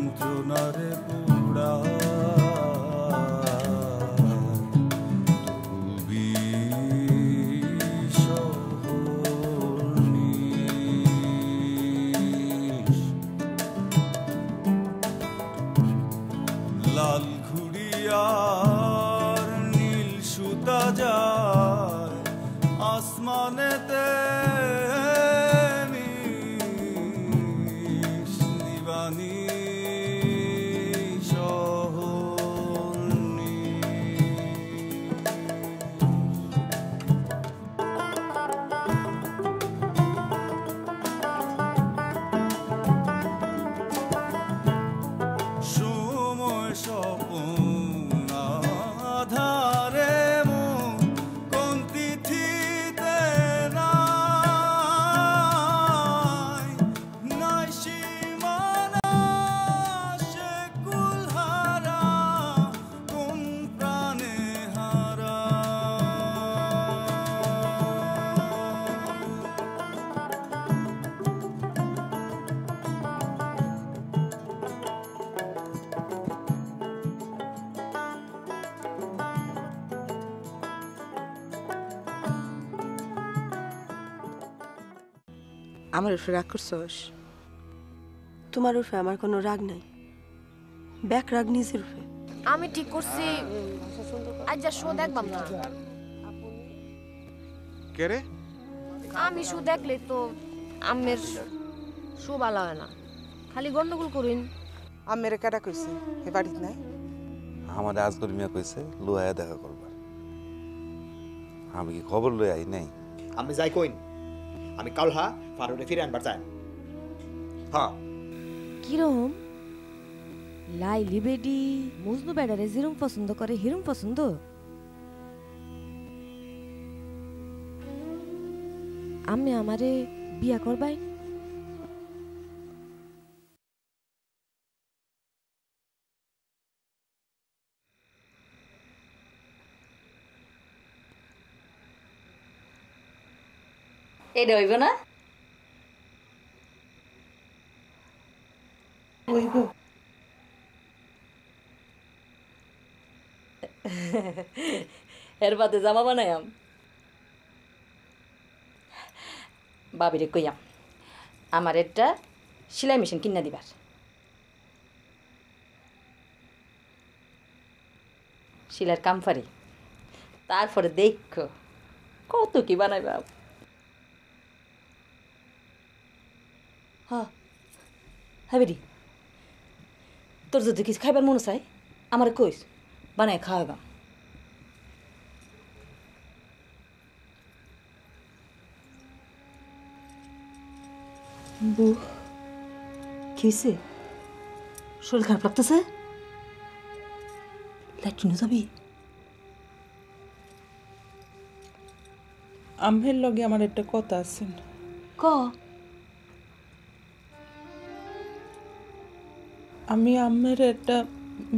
যন্ত্রণারে পোড়া লাল ঘুড়িয়ার নীল সুতা যায় আসমানেতে নিবানি আমার উপরে রাগ করছস? তোমার উপরে আমার কোনো রাগ নাই, ব্যাক রাগ নিজের উপরে। আমি ঠিক করছি আজ যা শো দেখবাম না। কে রে? আমি শো দেখলে তো আমের শো ভালো হয় না, খালি গন্ডগোল করুন। আমের কেডা কইছে এ বাড়িতে নাই? আমার আজগর মিয়া কইছে লুয়ায়া দেখা করবার। আমি কি খবর লই আই নাই? আমি যাই কইন, আমি কালহা ফারুরে ফিরে আনবার চাই। হ্যাঁ কিরম লাইলি বেডি মজনু বেডারে যেরম পছন্দ করে হিরম পছন্দ? আমি আমারে বিয়া করবাই? এটা হইব না? হইব। এর বাদে জামা বানায়াম, বাবিরে কইয়াম আমার একটা সেলাই মেশিন কিনা দিবার। সেলাইয়ের কাম পারি, তারপরে দেখো কত কি বানাইবা। হ্যাঁ হাবিরি, তোর যদি কিছু খাইবার মনে চাই আমার কইস, বানাই খাওয়াবা। বউ কি হয়েছে? শরীর খারাপ লাগতেছে? ল্যাট্রিনে যাবি? আমের লগে আমার একটা কথা আছে। ক। আমি আমের একটা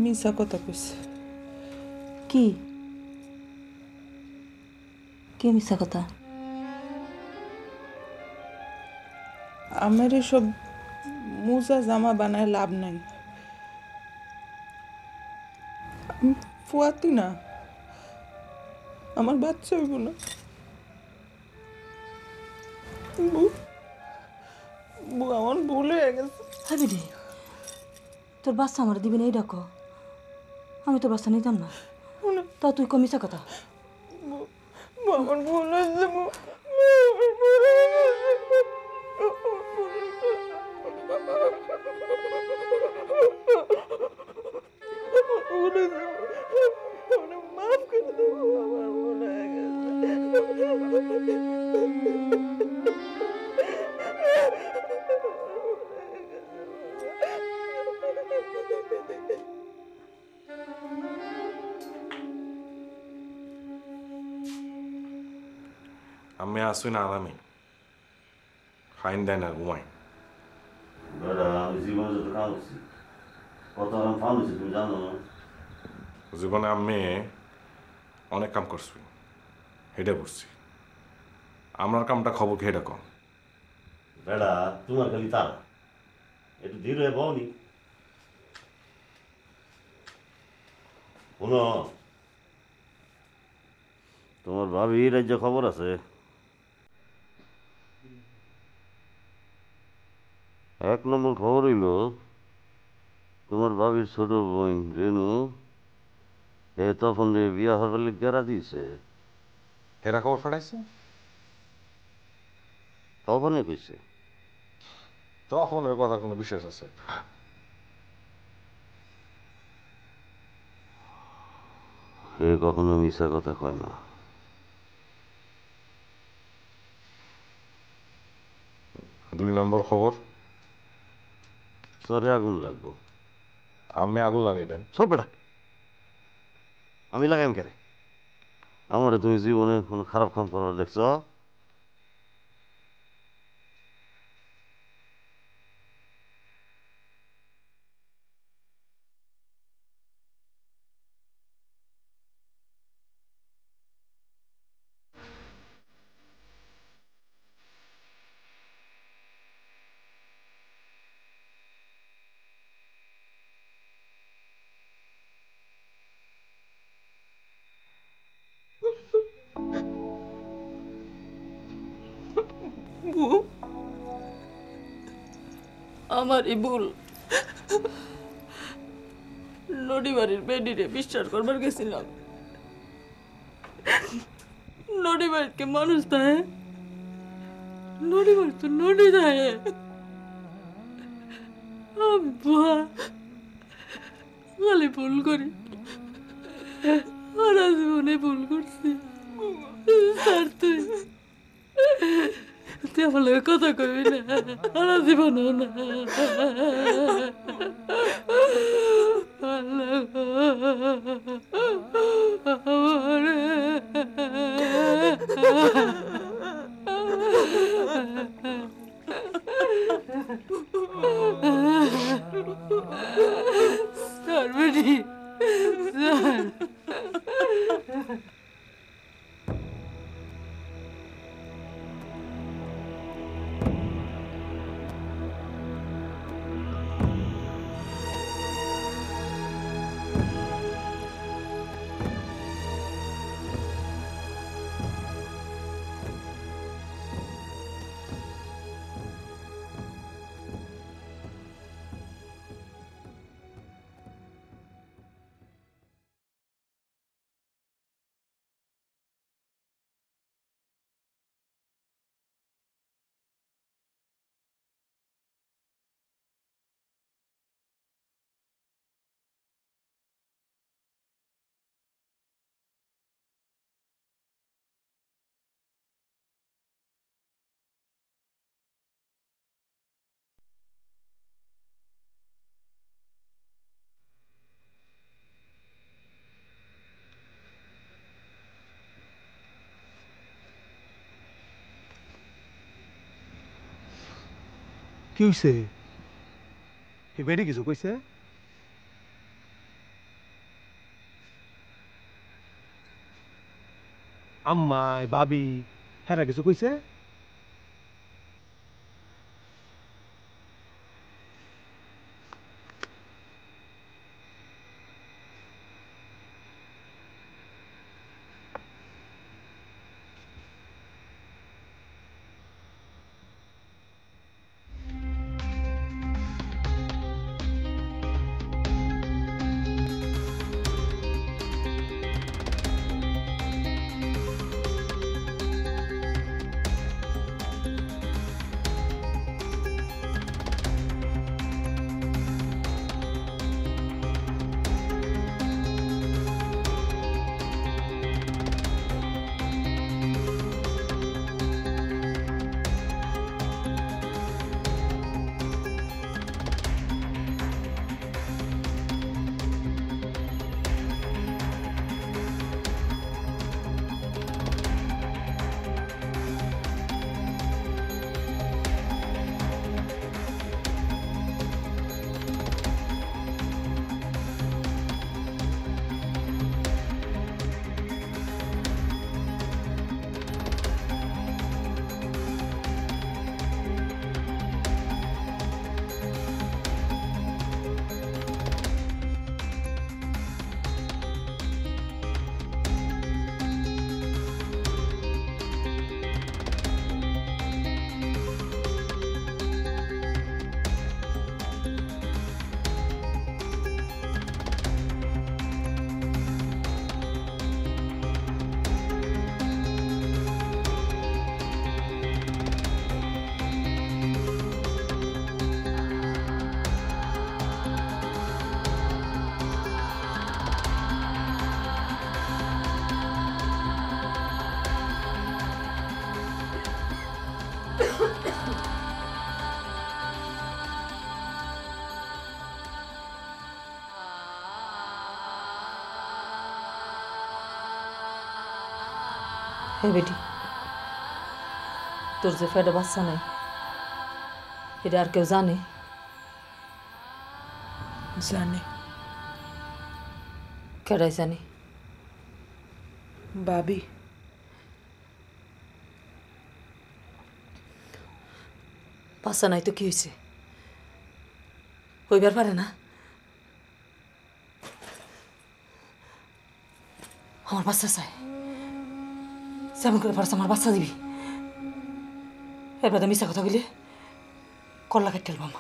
মিছা কথা কইছি। কি কি মিছা কথা? আমার এসব মোজা জামা বানায় লাভ নাই। আমি ফুয়াতি না, আমার বাচ্চা হইব না। আমার ভুল হয়ে গেছে। হাবিরি, তোর বাচ্চা আমার দিবি না এই ডাকো? আমি তোর বাচ্চা নিতাম না, তা তুই কমিছা কথা। আমার ভুল হয়েছে। মাফ করে দেবো, আমার ভুল হয়ে গেছে। আমি আসুই না আরামে খাইন দেয় না ঘুমাই। আমি জীবনে যত কাম করছি কত আরাম ফান হয়েছে তুমি জানো না? জীবনে আমি অনেক কাম করছি, হেডে পড়ছি। আমার কামটা খবর খেয়ে কম। বেড়া তোমার খালি তারা একটু ধীর হয়ে বওনি। শোনো, তোমার ভাবির রাজ্য খবর আছে? এক নম্বর খবর হইল তোমার ভাবির ছোট বোন রেনু তখন বিয়া হবার গেরা দিয়েছে। হেরা খবর ফাটাইছে? তখনই কইছে। তখন ওর কথা কোনো বিশেষ আছে? এ কখনো মিশা কথা কয় না। 2 নম্বর খবর, চরে আগুন লাগবো। আমি আগুন লাগাইবেন? সব বেটা, আমি লাগাইম কেন? আমার তুমি জীবনে কোনো খারাপ কাম করার দেখছ? আমারই ভুল। নদীবাড়ির বেডিরে বিশ্বাস করবার গেছিলাম। নদীবাড়িকে মানুষ দেয়, নদীবাড়ি তো নদী দেয়। খালি ভুল করি, সারা জীবনে ভুল করছি। স্যার তুই আমার লগে কথা কবি না, সারা জীবনও না। স্যার বেটি, স্যার কি হইছে? বেডি কিছু কইছে? আম্মাই ভাবি হেরা কিছু কইছে? হে বেটি, তোর যে ফেডা বাচ্চা নাই এটা আর কেউ জানে? জানে কেডাই জানে? ভাবি। বাচ্চা নাই তো কি হয়েছে? হইবার পারে না? আমার বাচ্চা চাই, যেমন করে পারছ আমার বাচ্চা দিবি। এবার তো মিশা কথা বলে কল্লা কেটে টেলবাম।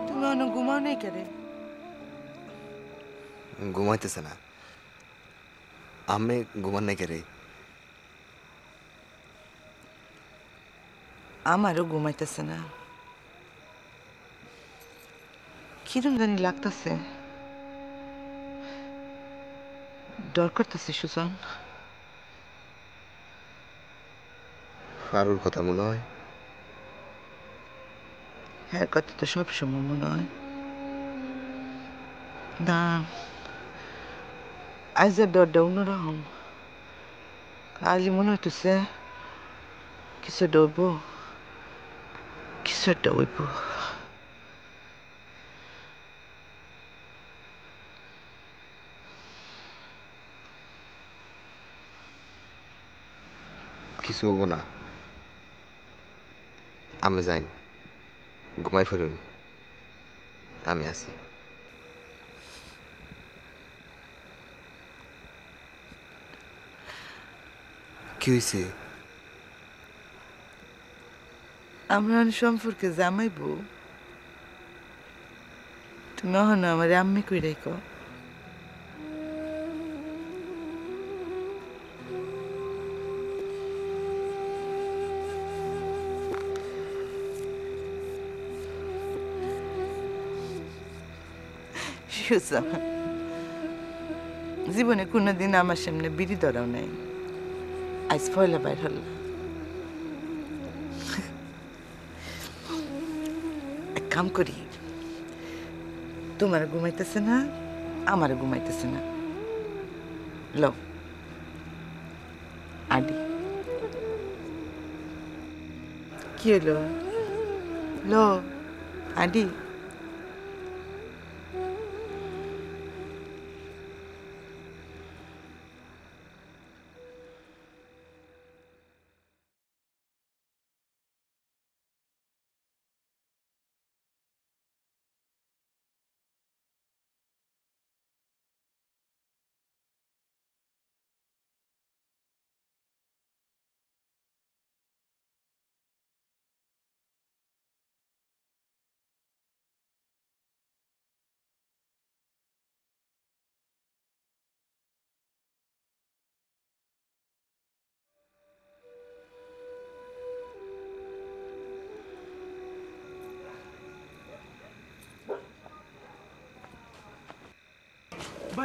তুমি অনেক ঘুমাও নেই কেরে? ঘুমাইতেছে না। আমি ঘুমান নাই কে রে? আমারও ঘুমাইতেছে না, কিরম জানি লাগতেছে, ডর করতেছে। সুজন, ফারুর কথা মনে হয়? হ্যাঁ, কথা তো সবসময় মনে হয় না। আজ ডরটা অন্যরকম। আজই মনে হইতেছে কিছু ডরব, কিছু একটা হইব। কিছু হবো না। আমি যাই, ঘুমাই ফেরুন, আমি আছি। কি হয়েছে? আমরা সম্পর্কে জামাইব, তুমি অহনো আমার আম্মি কই রাখো। সুজন, জীবনে কোনোদিন আমার সামনে বিড়ি ধরাও নাই, আজ পয়লা বাইর হল। এক কাম করি, তোমার ঘুমাইতেছে না, আমার ঘুমাইতেছে না, লো আডি। কি হলো? লো আডি।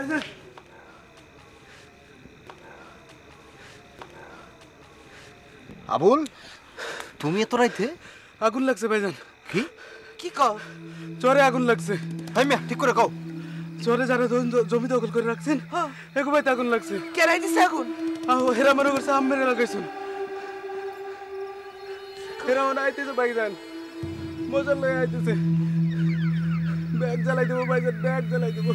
ভাইজান আবুল তুমি এত রাইতে আগুন লাগছে ভাইজান কি কি কও চরে আগুন লাগছে হাই মিয়া ঠিক করে কও চরে যারা জমি দখল করে রাখছেন এগো ভাই আগুন লাগছে কেরাই দিছে আগুন আহ হেরা মনে করছে আম মেরে লাগাইছুন হেরা মনে আইতেছে ভাইজান মজার লাগে আইতেছে ব্যাগ জ্বালাই দেবো ভাইজান ব্যাগ জ্বালাই দেবো